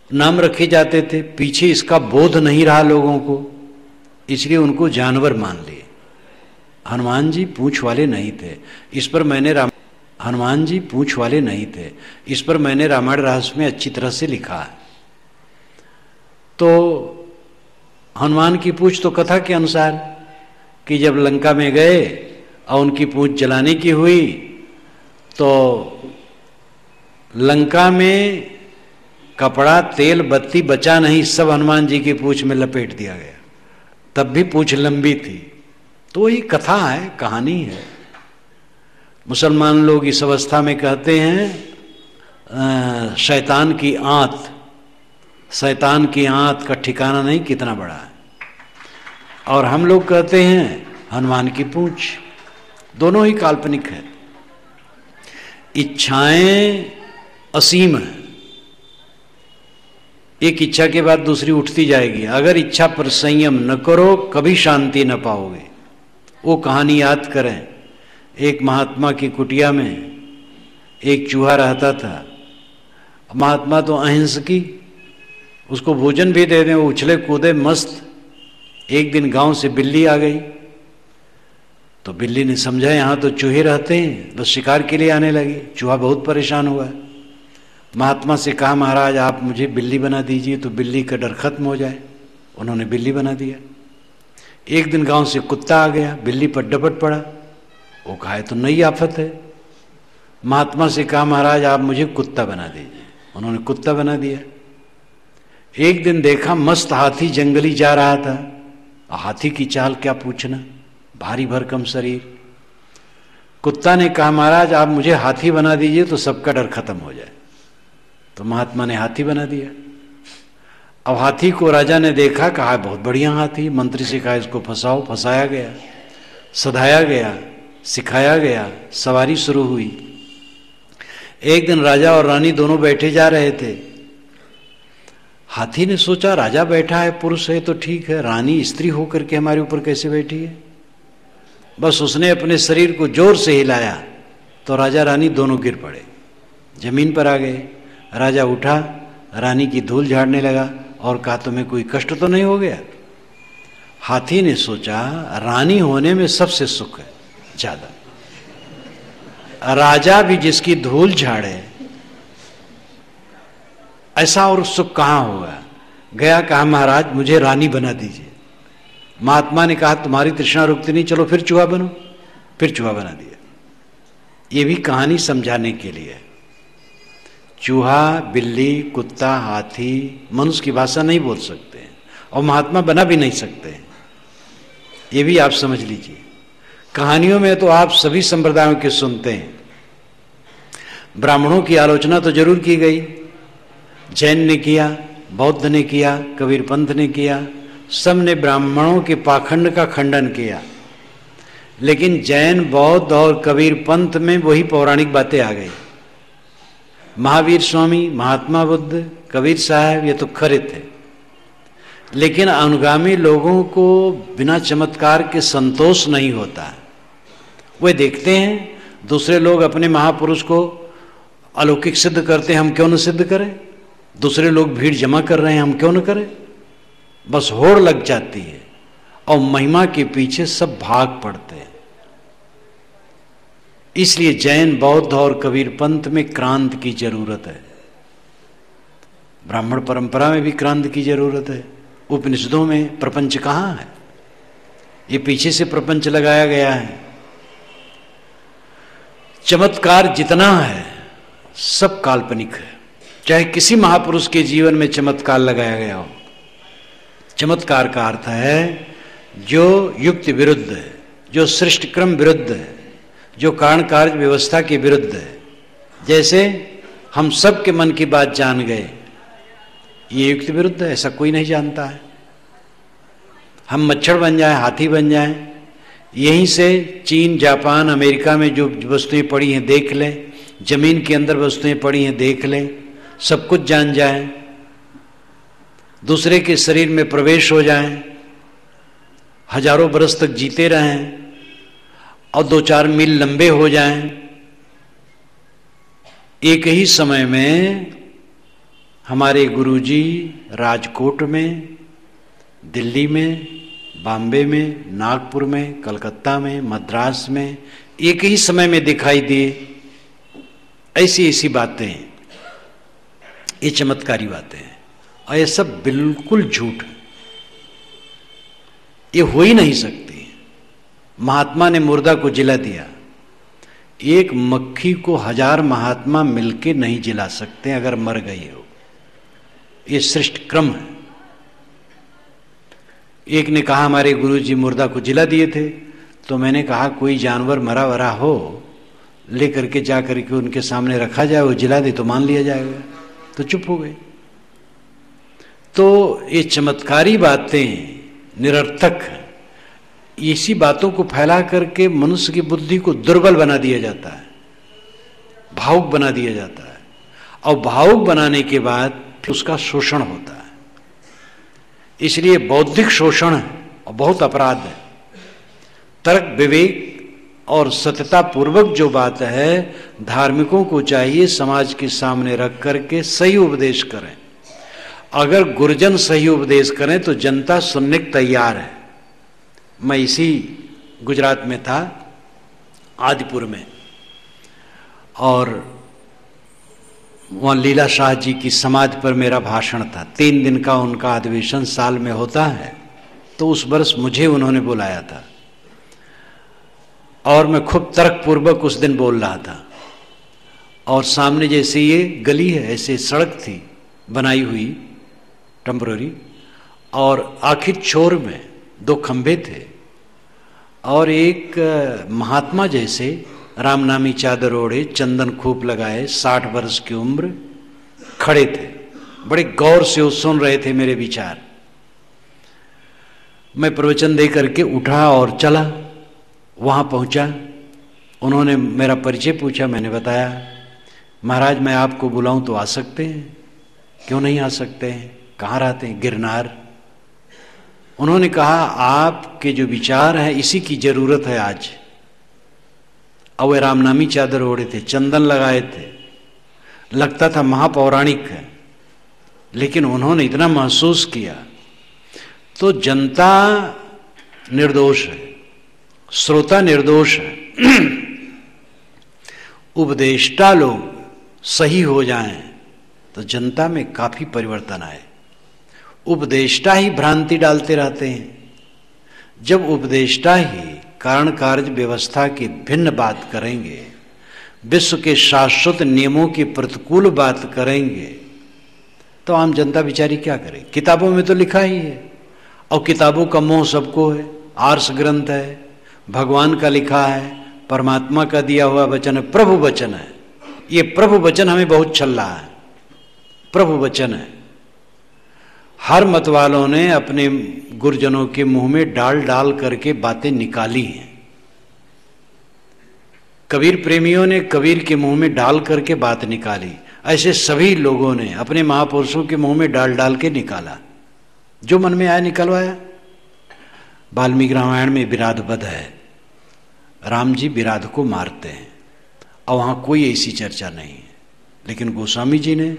नाम रखे जाते थे। पीछे इसका बोध नहीं रहा लोगों को, इसलिए उनको जानवर मान लिए। हनुमान जी पूंछ वाले नहीं थे, इस पर मैंने हनुमान जी पूंछ वाले नहीं थे, इस पर मैंने रामायण रहस्य में अच्छी तरह से लिखा है। तो हनुमान की पूंछ तो कथा के अनुसार कि जब लंका में गए और उनकी पूंछ जलाने की हुई तो लंका में कपड़ा तेल बत्ती बचा नहीं, सब हनुमान जी की पूंछ में लपेट दिया गया। तब भी पूंछ लंबी थी। तो ये कथा है, कहानी है। मुसलमान लोग इस अवस्था में कहते हैं शैतान की आंत। शैतान की आंत का ठिकाना नहीं कितना बड़ा है। और हम लोग कहते हैं हनुमान की पूंछ। दोनों ही काल्पनिक है। इच्छाएं असीम है, एक इच्छा के बाद दूसरी उठती जाएगी। अगर इच्छा पर संयम न करो कभी शांति न पाओगे। वो कहानी याद करें, एक महात्मा की कुटिया में एक चूहा रहता था। महात्मा तो अहिंसकी, उसको भोजन भी दे दें वो उछले कूदे मस्त। एक दिन गांव से बिल्ली आ गई तो बिल्ली ने समझा यहाँ तो चूहे रहते हैं, बस शिकार के लिए आने लगी। चूहा बहुत परेशान हुआ। महात्मा से कहा, महाराज आप मुझे बिल्ली बना दीजिए तो बिल्ली का डर खत्म हो जाए। उन्होंने बिल्ली बना दिया। एक दिन गांव से कुत्ता आ गया, बिल्ली पर डपट पड़ा। वो कहा तो नई आफत है। महात्मा से कहा, महाराज आप मुझे कुत्ता बना दीजिए। उन्होंने कुत्ता बना दिया। एक दिन देखा मस्त हाथी जंगली जा रहा था। हाथी की चाल क्या पूछना, भारी भरकम शरीर। कुत्ता ने कहा, महाराज आप मुझे हाथी बना दीजिए तो सबका डर खत्म हो जाए। तो महात्मा ने हाथी बना दिया। अब हाथी को राजा ने देखा, कहा बहुत बढ़िया हाथी। मंत्री से कहा इसको फंसाओ। फंसाया गया, सधाया गया, सिखाया गया, सवारी शुरू हुई। एक दिन राजा और रानी दोनों बैठे जा रहे थे। हाथी ने सोचा राजा बैठा है, पुरुष है तो ठीक है, रानी स्त्री होकर के हमारे ऊपर कैसे बैठी है। बस उसने अपने शरीर को जोर से हिलाया तो राजा रानी दोनों गिर पड़े, जमीन पर आ गए। राजा उठा, रानी की धूल झाड़ने लगा और कहा तुम्हें कोई कष्ट तो नहीं हो गया। हाथी ने सोचा रानी होने में सबसे सुख है ज्यादा, राजा भी जिसकी धूल झाड़े ऐसा और सुख कहां होगा। गया, कहा महाराज मुझे रानी बना दीजिए। महात्मा ने कहा तुम्हारी तृष्णा रुकती नहीं, चलो फिर चूहा बनो। फिर चूहा बना दिया। ये भी कहानी समझाने के लिए। चूहा, बिल्ली, कुत्ता, हाथी मनुष्य की भाषा नहीं बोल सकते हैं और महात्मा बना भी नहीं सकते हैं। ये भी आप समझ लीजिए। कहानियों में तो आप सभी संप्रदायों के सुनते हैं। ब्राह्मणों की आलोचना तो जरूर की गई, जैन ने किया, बौद्ध ने किया, कबीर पंथ ने किया, सब ने ब्राह्मणों के पाखंड का खंडन किया। लेकिन जैन, बौद्ध और कबीर पंथ में वही पौराणिक बातें आ गई। महावीर स्वामी, महात्मा बुद्ध, कबीर साहब ये तो खरे थे। लेकिन अनुगामी लोगों को बिना चमत्कार के संतोष नहीं होता। वे देखते हैं दूसरे लोग अपने महापुरुष को अलौकिक सिद्ध करते हैं, हम क्यों न सिद्ध करें। दूसरे लोग भीड़ जमा कर रहे हैं, हम क्यों न करें। बस होड़ लग जाती है और महिमा के पीछे सब भाग पड़ते हैं। इसलिए जैन, बौद्ध और कबीर पंथ में क्रांति की जरूरत है। ब्राह्मण परंपरा में भी क्रांति की जरूरत है। उपनिषदों में प्रपंच कहाँ है? ये पीछे से प्रपंच लगाया गया है। चमत्कार जितना है सब काल्पनिक है। चाहे किसी महापुरुष के जीवन में चमत्कार लगाया गया हो। चमत्कार का अर्थ है जो युक्ति विरुद्ध है, जो सृष्टि क्रम विरुद्ध है, जो कारण कार्य व्यवस्था के विरुद्ध है। जैसे हम सब के मन की बात जान गए, ये युक्ति विरुद्ध है, ऐसा कोई नहीं जानता है। हम मच्छर बन जाए, हाथी बन जाए, यहीं से चीन, जापान, अमेरिका में जो वस्तुएं पड़ी हैं देख लें, जमीन के अंदर वस्तुएं पड़ी हैं देख लें, सब कुछ जान जाएं, दूसरे के शरीर में प्रवेश हो जाएं, हजारों बरस तक जीते रहें और 2-4 मील लंबे हो जाएं। एक ही समय में हमारे गुरुजी राजकोट में, दिल्ली में, बॉम्बे में, नागपुर में, कलकत्ता में, मद्रास में एक ही समय में दिखाई दिए। ऐसी ऐसी बातें, ये चमत्कारी बातें हैं और ये सब बिल्कुल झूठ है। ये हो ही नहीं सकती। महात्मा ने मुर्दा को जिला दिया। एक मक्खी को 1000 महात्मा मिलके नहीं जिला सकते अगर मर गई हो। ये सृष्टि क्रम है। एक ने कहा हमारे गुरुजी मुर्दा को जिला दिए थे, तो मैंने कहा कोई जानवर मरा वरा हो लेकर के जा करके उनके सामने रखा जाए, वो जिला दे तो मान लिया जाएगा। तो चुप हो गए। तो ये चमत्कारी बातें निरर्थक हैं। इसी बातों को फैला करके मनुष्य की बुद्धि को दुर्बल बना दिया जाता है, भावुक बना दिया जाता है, और भावुक बनाने के बाद फिर उसका शोषण होता है। इसलिए बौद्धिक शोषण है और बहुत अपराध है। तर्क, विवेक और सत्यता पूर्वक जो बात है, धार्मिकों को चाहिए समाज के सामने रख करके सही उपदेश करें। अगर गुरुजन सही उपदेश करें तो जनता सुनने को तैयार है। मैं इसी गुजरात में था, आदिपुर में, और वहाँ लीला शाह जी की समाधि पर मेरा भाषण था। 3 दिन का उनका अधिवेशन साल में होता है, तो उस वर्ष मुझे उन्होंने बुलाया था और मैं खूब तर्कपूर्वक उस दिन बोल रहा था। और सामने जैसे ये गली है, ऐसे सड़क थी बनाई हुई टेम्पररी, और आखिर छोर में 2 खंभे थे और एक महात्मा जैसे रामनामी चादर ओढ़े, चंदन खूब लगाए, 60 वर्ष की उम्र, खड़े थे। बड़े गौर से वो सुन रहे थे मेरे विचार। मैं प्रवचन दे करके उठा और चला, वहां पहुंचा। उन्होंने मेरा परिचय पूछा, मैंने बताया महाराज मैं आपको बुलाऊं तो आ सकते हैं? क्यों नहीं आ सकते हैं? कहाँ रहते हैं? गिरनार। उन्होंने कहा आपके जो विचार है इसी की जरूरत है आज। और वे रामनामी चादर ओढ़े थे, चंदन लगाए थे, लगता था महापौराणिक है, लेकिन उन्होंने इतना महसूस किया। तो जनता निर्दोष है, श्रोता निर्दोष है। उपदेष्टा लोग सही हो जाएं तो जनता में काफी परिवर्तन आए। उपदेष्टा ही भ्रांति डालते रहते हैं। जब उपदेष्टा ही कारण कार्य व्यवस्था की भिन्न बात करेंगे, विश्व के शाश्वत नियमों की प्रतिकूल बात करेंगे, तो आम जनता बेचारी क्या करे? किताबों में तो लिखा ही है, और किताबों का मोह सबको है। आर्ष ग्रंथ है, भगवान का लिखा है, परमात्मा का दिया हुआ वचन है, प्रभु वचन है। ये प्रभु वचन हमें बहुत छल रहा है। प्रभु वचन है। हर मत वालों ने अपने गुरुजनों के मुंह में डाल डाल करके बातें निकाली हैं। कबीर प्रेमियों ने कबीर के मुंह में डाल करके बात निकाली। ऐसे सभी लोगों ने अपने महापुरुषों के मुंह में डाल डाल के निकाला, जो मन में आया निकलवाया। वाल्मीकि रामायण में विराध वध है, राम जी विराध को मारते हैं और वहां कोई ऐसी चर्चा नहीं है। लेकिन गोस्वामी जी ने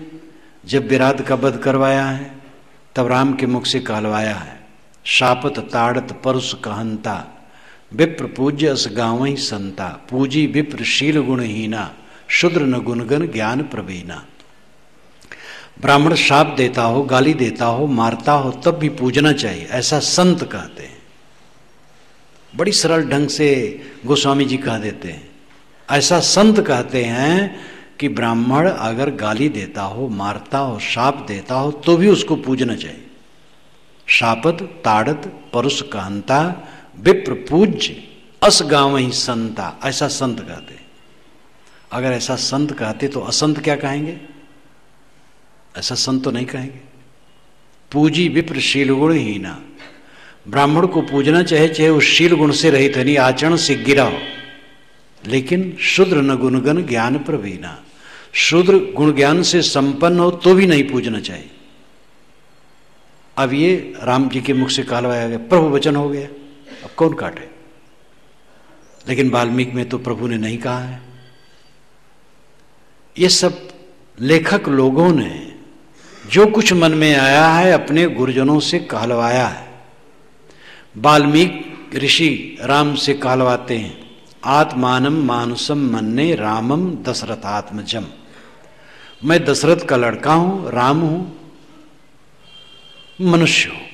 जब विराध का वध करवाया है तब राम के मुख से कहलवाया है, शापत ताड़त परुष कहंता विप्र पूज्य अस गावई संता, पूजी विप्र शील गुणहीना, शूद्र न गुणगन ज्ञान प्रवीणा। ब्राह्मण शाप देता हो, गाली देता हो, मारता हो, तब भी पूजना चाहिए, ऐसा संत कहते हैं। बड़ी सरल ढंग से गोस्वामी जी कह देते हैं, ऐसा संत कहते हैं कि ब्राह्मण अगर गाली देता हो, मारता हो, शाप देता हो, तो भी उसको पूजना चाहिए। शापत ताड़त परुष कहंता, विप्र पूज्य अस गावहि संता, ऐसा संत कहते हैं। अगर ऐसा संत कहते तो असंत क्या कहेंगे? ऐसा संत तो नहीं कहेंगे। पूजी विप्र शील गुण हीना, ब्राह्मण को पूजना चाहे, चाहे उस शील गुण से रहित है, नहीं आचरण से गिरा हो, लेकिन शूद्र न गुणगन ज्ञान प्रवीणा, शूद्र गुण ज्ञान से संपन्न हो तो भी नहीं पूजना चाहिए। अब ये राम जी के मुख से कहलवाया गया, प्रभु वचन हो गया, अब कौन काटे? लेकिन वाल्मीकि में तो प्रभु ने नहीं कहा है। ये सब लेखक लोगों ने जो कुछ मन में आया है अपने गुरुजनों से कहलवाया है। वाल्मीकि ऋषि राम से कहलवाते हैं, आत्मानम मानुसम मन्ने रामम दशरथात्मजम, मैं दशरथ का लड़का हूं, राम हूं, मनुष्य हूं।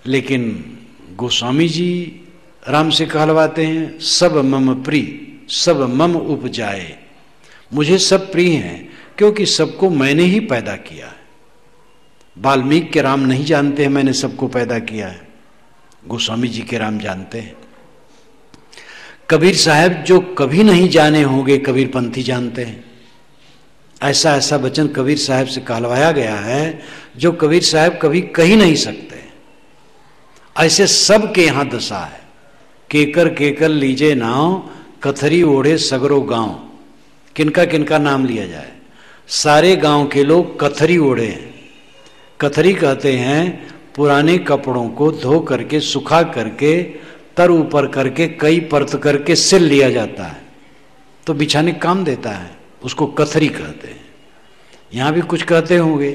लेकिन गोस्वामी जी राम से कहलवाते हैं, सब मम प्रिय सब मम उपजाए, मुझे सब प्रिय हैं क्योंकि सबको मैंने ही पैदा किया है। वाल्मीकि के राम नहीं जानते हैं मैंने सबको पैदा किया है, गोस्वामी जी के राम जानते हैं। कबीर साहब जो कभी नहीं जाने होंगे, कबीर पंथी जानते हैं। ऐसा ऐसा वचन कबीर साहब से कहलवाया गया है जो कबीर साहब कभी कह ही नहीं सकते। ऐसे सब के यहां दशा है। केकर केकर लीजे नाव, कथरी ओढ़े सगरो गांव। किनका किनका नाम लिया जाए? सारे गांव के लोग कथरी ओढ़े हैं। कथरी कहते हैं पुराने कपड़ों को धो करके सुखा करके तर ऊपर करके कई परत करके सिल लिया जाता है तो बिछाने काम देता है, उसको कथरी कहते हैं। यहां भी कुछ कहते होंगे।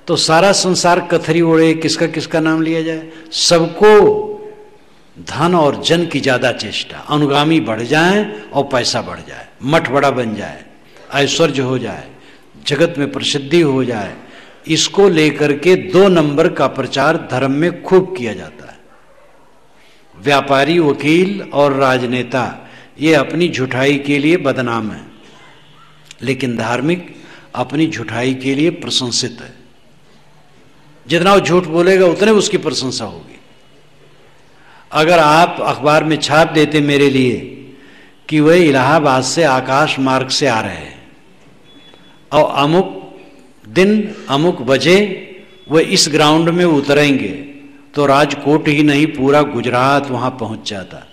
तो सारा संसार कथरी ओढ़े, किसका किसका नाम लिया जाए? सबको धन और जन की ज्यादा चेष्टा, अनुगामी बढ़ जाए और पैसा बढ़ जाए, मठ बड़ा बन जाए, ऐश्वर्य हो जाए, जगत में प्रसिद्धि हो जाए, इसको लेकर के 2 नंबर का प्रचार धर्म में खूब किया जाता है। व्यापारी, वकील और राजनेता ये अपनी झूठाई के लिए बदनाम है, लेकिन धार्मिक अपनी झूठाई के लिए प्रशंसित है। जितना वो झूठ बोलेगा उतने उसकी प्रशंसा होगी। अगर आप अखबार में छाप देते मेरे लिए कि वह इलाहाबाद से आकाश मार्ग से आ रहे हैं और अमुक दिन अमुक बजे वह इस ग्राउंड में उतरेंगे, तो राजकोट ही नहीं पूरा गुजरात वहां पहुंच जाता,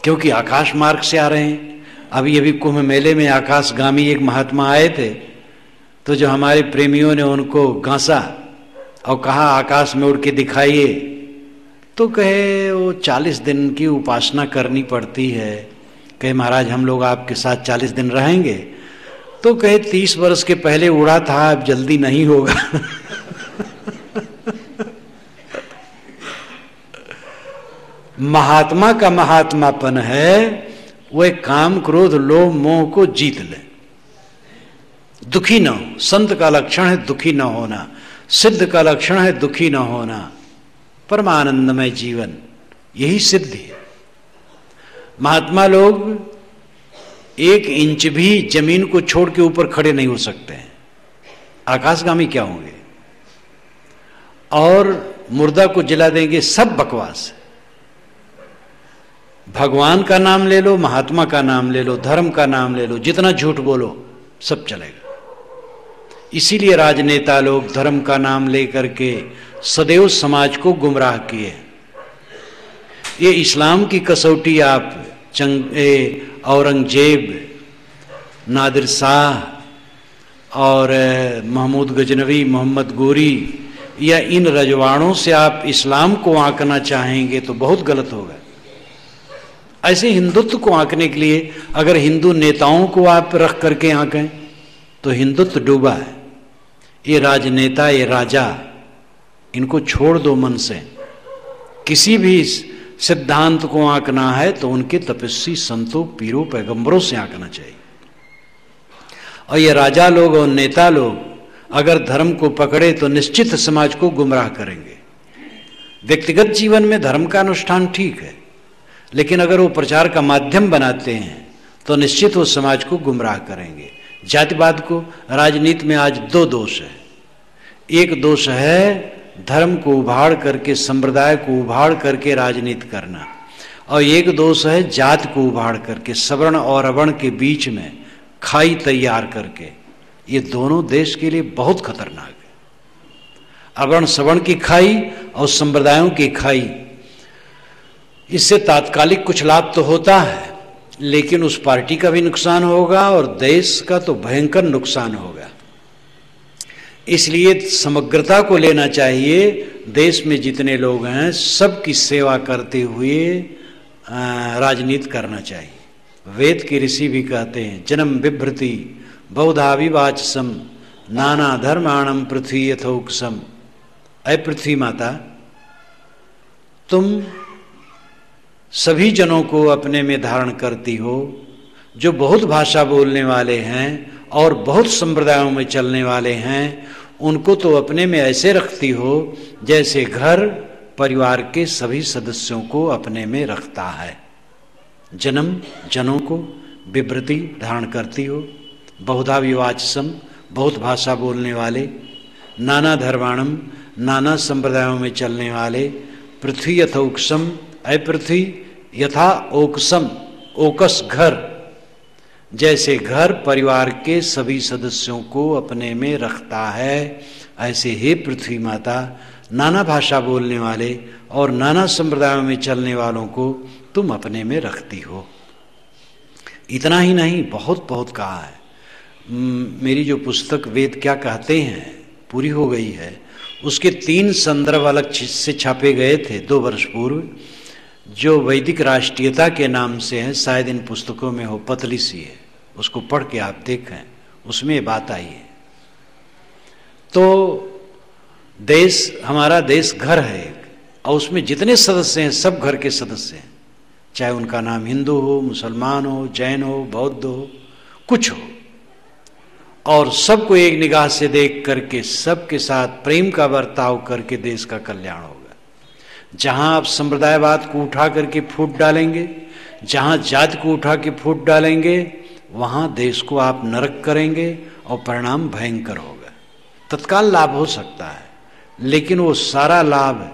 क्योंकि आकाश मार्ग से आ रहे हैं। अभी कुंभ मेले में आकाशगामी एक महात्मा आए थे, तो जो हमारे प्रेमियों ने उनको गांसा और कहा आकाश में उड़ के दिखाइए, तो कहे वो 40 दिन की उपासना करनी पड़ती है। कहे महाराज हम लोग आपके साथ 40 दिन रहेंगे। तो कहे 30 वर्ष के पहले उड़ा था, अब जल्दी नहीं होगा। महात्मा का महात्मापन है वह काम क्रोध लोभ मोह को जीत ले, दुखी न हो। संत का लक्षण है दुखी न होना, सिद्ध का लक्षण है दुखी न होना, परमानंदमय जीवन, यही सिद्धि है। महात्मा लोग 1 इंच भी जमीन को छोड़ के ऊपर खड़े नहीं हो सकते हैं, आकाशगामी क्या होंगे? और मुर्दा को जला देंगे, सब बकवास है। भगवान का नाम ले लो, महात्मा का नाम ले लो, धर्म का नाम ले लो, जितना झूठ बोलो सब चलेगा। इसीलिए राजनेता लोग धर्म का नाम लेकर के सदैव समाज को गुमराह किए। ये इस्लाम की कसौटी आप औरंगजेब, नादिर शाह और महमूद गजनवी, मोहम्मद गोरी या इन रजवाड़ों से आप इस्लाम को आंकना चाहेंगे तो बहुत गलत होगा। ऐसे हिंदुत्व को आंकने के लिए अगर हिंदू नेताओं को आप रख करके आंकें तो हिंदुत्व डूबा है। ये राजनेता, ये राजा, इनको छोड़ दो मन से। किसी भी सिद्धांत को आंकना है तो उनके तपस्वी संतों, पीरों, पैगंबरों से आंकना चाहिए। और ये राजा लोग और नेता लोग अगर धर्म को पकड़े तो निश्चित समाज को गुमराह करेंगे। व्यक्तिगत जीवन में धर्म का अनुष्ठान ठीक है, लेकिन अगर वो प्रचार का माध्यम बनाते हैं तो निश्चित वो समाज को गुमराह करेंगे। जातिवाद को राजनीति में आज दो दोष है। एक दोष है धर्म को उभाड़ करके, संप्रदाय को उभाड़ करके राजनीति करना, और एक दोष है जाति को उभाड़ करके, सवर्ण और अवर्ण के बीच में खाई तैयार करके। ये दोनों देश के लिए बहुत खतरनाक है। अवर्ण सवर्ण की खाई और संप्रदायों की खाई, इससे तात्कालिक कुछ लाभ तो होता है, लेकिन उस पार्टी का भी नुकसान होगा और देश का तो भयंकर नुकसान होगा। इसलिए समग्रता को लेना चाहिए। देश में जितने लोग हैं सबकी सेवा करते हुए राजनीति करना चाहिए। वेद के ऋषि भी कहते हैं, जन्म बिभ्रति बहुधा विवाचसम नाना धर्माणम पृथ्वी यथोक्सम। अय पृथ्वी माता, तुम सभी जनों को अपने में धारण करती हो। जो बहुत भाषा बोलने वाले हैं और बहुत संप्रदायों में चलने वाले हैं, उनको तो अपने में ऐसे रखती हो जैसे घर परिवार के सभी सदस्यों को अपने में रखता है। जन्म जनों को, विभ्रति धारण करती हो, बहुधा विवाचसम बहुत भाषा बोलने वाले, नाना धर्माणम नाना संप्रदायों में चलने वाले, पृथ्वी यथोक्सम अय पृथ्वी यथा ओकसम, ओकस घर, जैसे घर परिवार के सभी सदस्यों को अपने में रखता है, ऐसे हे पृथ्वी माता नाना भाषा बोलने वाले और नाना संप्रदायों में चलने वालों को तुम अपने में रखती हो। इतना ही नहीं, बहुत बहुत कहा है। मेरी जो पुस्तक वेद क्या कहते हैं पूरी हो गई है, उसके 3 संदर्भ अलग से छापे गए थे 2 वर्ष पूर्व, जो वैदिक राष्ट्रीयता के नाम से है। शायद इन पुस्तकों में हो, पतली सी है, उसको पढ़ के आप देखें, उसमें ये बात आई है। तो देश, हमारा देश घर है एक, और उसमें जितने सदस्य हैं सब घर के सदस्य हैं, चाहे उनका नाम हिंदू हो, मुसलमान हो, जैन हो, बौद्ध हो, कुछ हो, और सबको एक निगाह से देख करके सबके साथ प्रेम का बर्ताव करके देश का कल्याण होगा। जहां आप संप्रदायवाद को उठा करके फूट डालेंगे, जहां जाति को उठा के फूट डालेंगे, वहां देश को आप नरक करेंगे और परिणाम भयंकर होगा। तत्काल लाभ हो सकता है, लेकिन वो सारा लाभ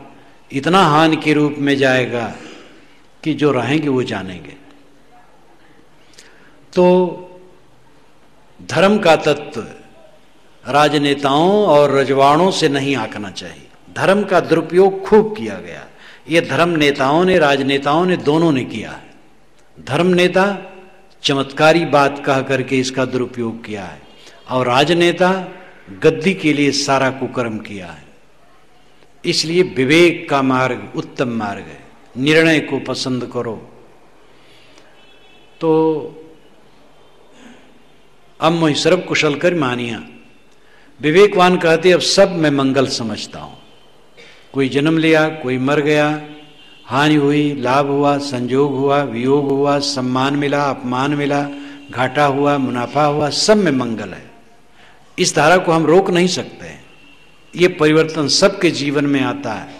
इतना हानि के रूप में जाएगा कि जो रहेंगे वो जानेंगे। तो धर्म का तत्व राजनेताओं और रजवाड़ों से नहीं आंकना चाहिए। धर्म का दुरुपयोग खूब किया गया। ये धर्म नेताओं ने, राजनेताओं ने, दोनों ने किया है। धर्म नेता चमत्कारी बात कह करके इसका दुरुपयोग किया है, और राजनेता गद्दी के लिए सारा कुकर्म किया है। इसलिए विवेक का मार्ग उत्तम मार्ग है। निर्णय को पसंद करो। तो अब मोहि सर्व कुशल कर मानिया। विवेकवान कहते अब सब मैं मंगल समझता हूं। कोई जन्म लिया, कोई मर गया, हानि हुई, लाभ हुआ, संजोग हुआ, वियोग हुआ, सम्मान मिला, अपमान मिला, घाटा हुआ, मुनाफा हुआ, सब में मंगल है। इस धारा को हम रोक नहीं सकते। ये परिवर्तन सबके जीवन में आता है।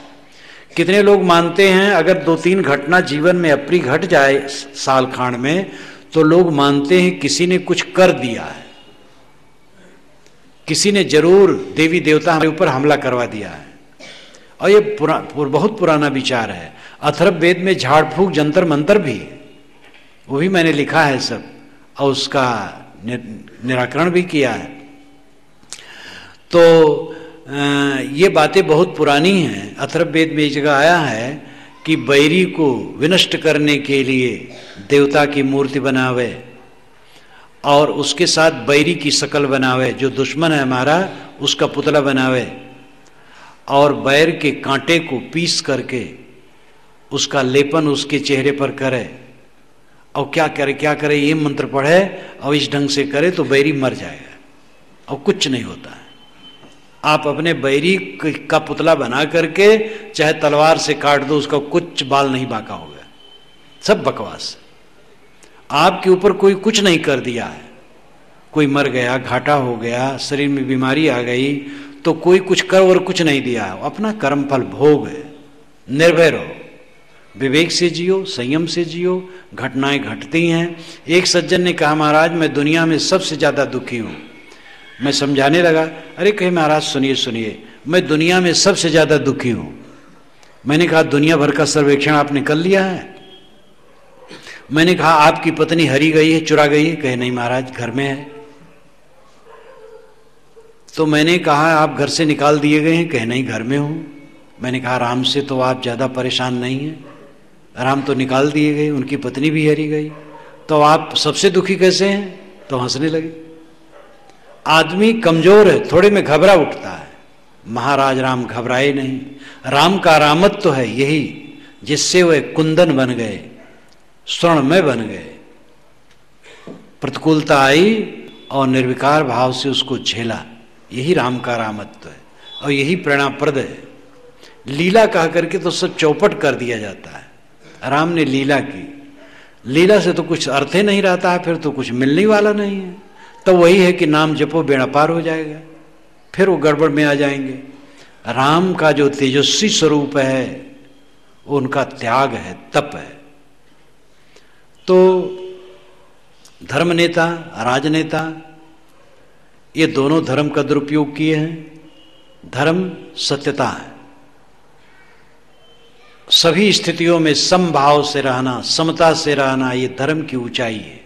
कितने लोग मानते हैं अगर 2-3 घटना जीवन में अप्रिय घट जाए साल खांड में, तो लोग मानते हैं किसी ने कुछ कर दिया है, किसी ने जरूर देवी देवता हमारे ऊपर हमला करवा दिया है। और ये बहुत पुराना विचार है। अथर्ववेद में झाड़ फूक जंतर मंतर भी, वो भी मैंने लिखा है सब, और उसका निराकरण भी किया है। तो ये बातें बहुत पुरानी हैं। अथर्ववेद में एक जगह आया है कि बैरी को विनष्ट करने के लिए देवता की मूर्ति बनावे और उसके साथ बैरी की शक्ल बनावे, जो दुश्मन है हमारा उसका पुतला बनावे, और बैर के कांटे को पीस करके उसका लेपन उसके चेहरे पर करे, और क्या करे ये मंत्र पढ़े और इस ढंग से करे तो बैरी मर जाएगा और कुछ नहीं होता है। आप अपने बैरी का पुतला बना करके चाहे तलवार से काट दो, उसका कुछ बाल नहीं बाका होगा। सब बकवास। आपके ऊपर कोई कुछ नहीं कर दिया है, कोई मर गया, घाटा हो गया, शरीर में बीमारी आ गई, तो कोई कुछ कर और कुछ नहीं दिया है, अपना कर्म फल भोग है। निर्भय रहो, विवेक से जियो, संयम से जियो। घटनाएं घटती हैं। एक सज्जन ने कहा, महाराज मैं दुनिया में सबसे ज्यादा दुखी हूं। मैं समझाने लगा, अरे कहे महाराज सुनिए सुनिए, मैं दुनिया में सबसे ज्यादा दुखी हूं। मैंने कहा दुनिया भर का सर्वेक्षण आपने कर लिया है? मैंने कहा आपकी पत्नी हरी गई है, चुरा गई है? कहे नहीं महाराज, घर में है। तो मैंने कहा आप घर से निकाल दिए गए हैं? कहे नहीं, घर में हूं। मैंने कहा राम से तो आप ज्यादा परेशान नहीं हैं, राम तो निकाल दिए गए, उनकी पत्नी भी हरी गई, तो आप सबसे दुखी कैसे हैं? तो हंसने लगे। आदमी कमजोर है, थोड़े में घबरा उठता है। महाराज राम घबराए नहीं। राम का रामत्व तो है यही, जिससे वे कुंदन बन गए, स्वर्णमय बन गए। प्रतिकूलता आई और निर्विकार भाव से उसको झेला, यही राम का रामत्व है और यही प्रेरणाप्रद है। लीला कह करके तो सब चौपट कर दिया जाता है। राम ने लीला की, लीला से तो कुछ अर्थ ही नहीं रहता है, फिर तो कुछ मिलने वाला नहीं है। तो वही है कि नाम जपो बेड़ा पार हो जाएगा, फिर वो गड़बड़ में आ जाएंगे। राम का जो तेजस्वी स्वरूप है वो उनका त्याग है, तप है। तो धर्म नेता, राजनेता, ये दोनों धर्म का दुरुपयोग किए हैं। धर्म सत्यता है, सभी स्थितियों में समभाव से रहना, समता से रहना, ये धर्म की ऊंचाई है।